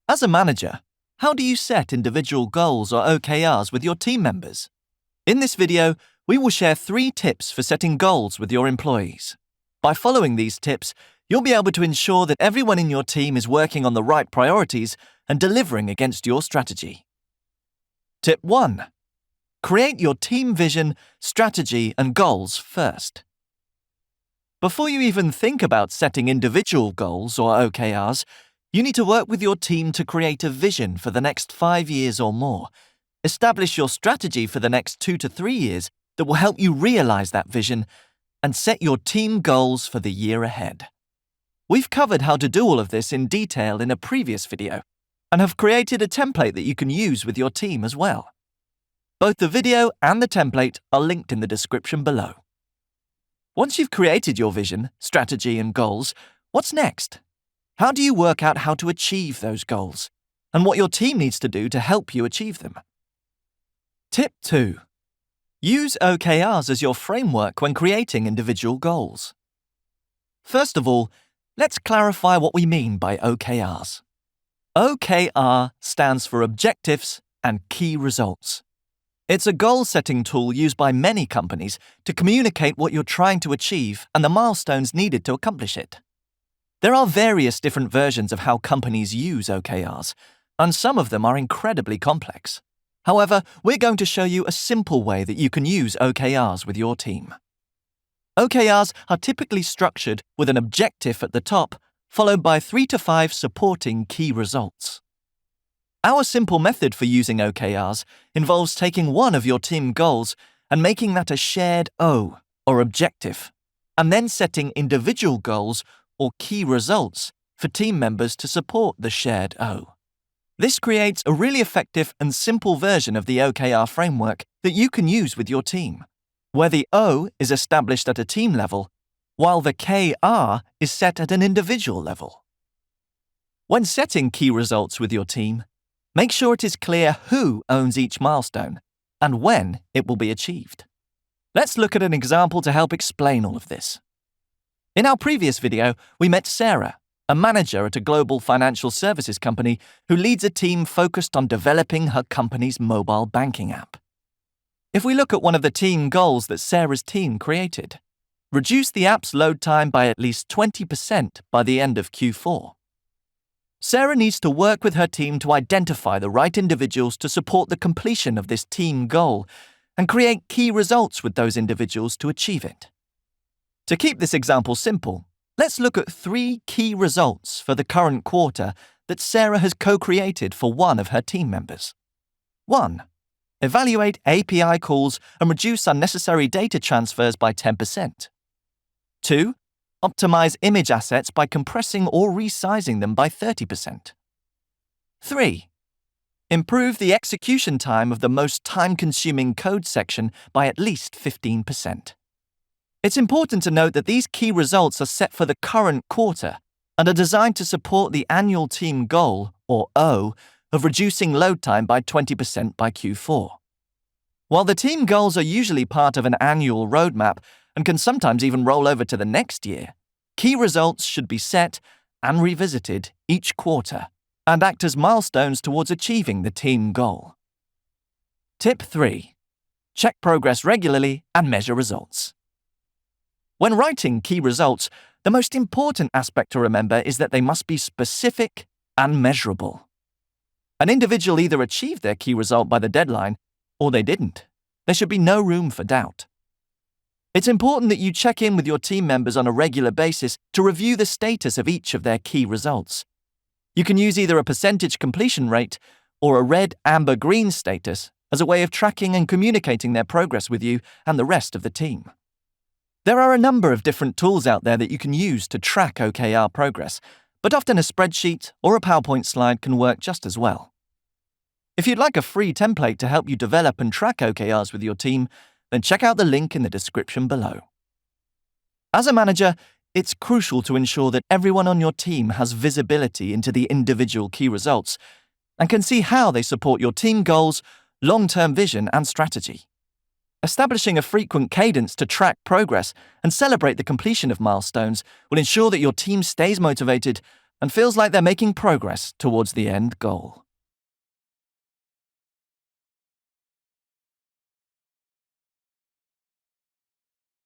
As a manager, how do you set individual goals or OKRs with your team members? In this video, we will share 3 tips for setting goals with your employees. By following these tips, you'll be able to ensure that everyone in your team is working on the right priorities and delivering against your strategy. Tip 1. Create your team vision, strategy, and goals first. Before you even think about setting individual goals or OKRs, you need to work with your team to create a vision for the next 5 years or more. Establish your strategy for the next 2 to 3 years that will help you realize that vision, and set your team goals for the year ahead. We've covered how to do all of this in detail in a previous video, and have created a template that you can use with your team as well. Both the video and the template are linked in the description below. Once you've created your vision, strategy, and goals, what's next? How do you work out how to achieve those goals, and what your team needs to do to help you achieve them? Tip 2. Use OKRs as your framework when creating individual goals. First of all, let's clarify what we mean by OKRs. OKR stands for Objectives and Key Results. It's a goal-setting tool used by many companies to communicate what you're trying to achieve and the milestones needed to accomplish it. There are various different versions of how companies use OKRs, and some of them are incredibly complex. However, we're going to show you a simple way that you can use OKRs with your team. OKRs are typically structured with an objective at the top, followed by 3 to 5 supporting key results. Our simple method for using OKRs involves taking one of your team goals and making that a shared O, or objective, and then setting individual goals or key results for team members to support the shared O. This creates a really effective and simple version of the OKR framework that you can use with your team, where the O is established at a team level, while the KR is set at an individual level. When setting key results with your team, make sure it is clear who owns each milestone and when it will be achieved. Let's look at an example to help explain all of this. In our previous video, we met Sarah, a manager at a global financial services company who leads a team focused on developing her company's mobile banking app. If we look at one of the team goals that Sarah's team created, reduce the app's load time by at least 20% by the end of Q4. Sarah needs to work with her team to identify the right individuals to support the completion of this team goal and create key results with those individuals to achieve it. To keep this example simple, let's look at 3 key results for the current quarter that Sarah has co-created for one of her team members. 1. Evaluate API calls and reduce unnecessary data transfers by 10%. 2. Optimize image assets by compressing or resizing them by 30%. 3. Improve the execution time of the most time-consuming code section by at least 15%. It's important to note that these key results are set for the current quarter and are designed to support the annual team goal, or O, of reducing load time by 20% by Q4. While the team goals are usually part of an annual roadmap and can sometimes even roll over to the next year, key results should be set and revisited each quarter and act as milestones towards achieving the team goal. Tip 3. Check progress regularly and measure results. When writing key results, the most important aspect to remember is that they must be specific and measurable. An individual either achieved their key result by the deadline, or they didn't. There should be no room for doubt. It's important that you check in with your team members on a regular basis to review the status of each of their key results. You can use either a percentage completion rate or a red, amber, green status as a way of tracking and communicating their progress with you and the rest of the team. There are a number of different tools out there that you can use to track OKR progress, but often a spreadsheet or a PowerPoint slide can work just as well. If you'd like a free template to help you develop and track OKRs with your team, then check out the link in the description below. As a manager, it's crucial to ensure that everyone on your team has visibility into the individual key results and can see how they support your team goals, long-term vision, and strategy. Establishing a frequent cadence to track progress and celebrate the completion of milestones will ensure that your team stays motivated, and feels like they're making progress towards the end goal.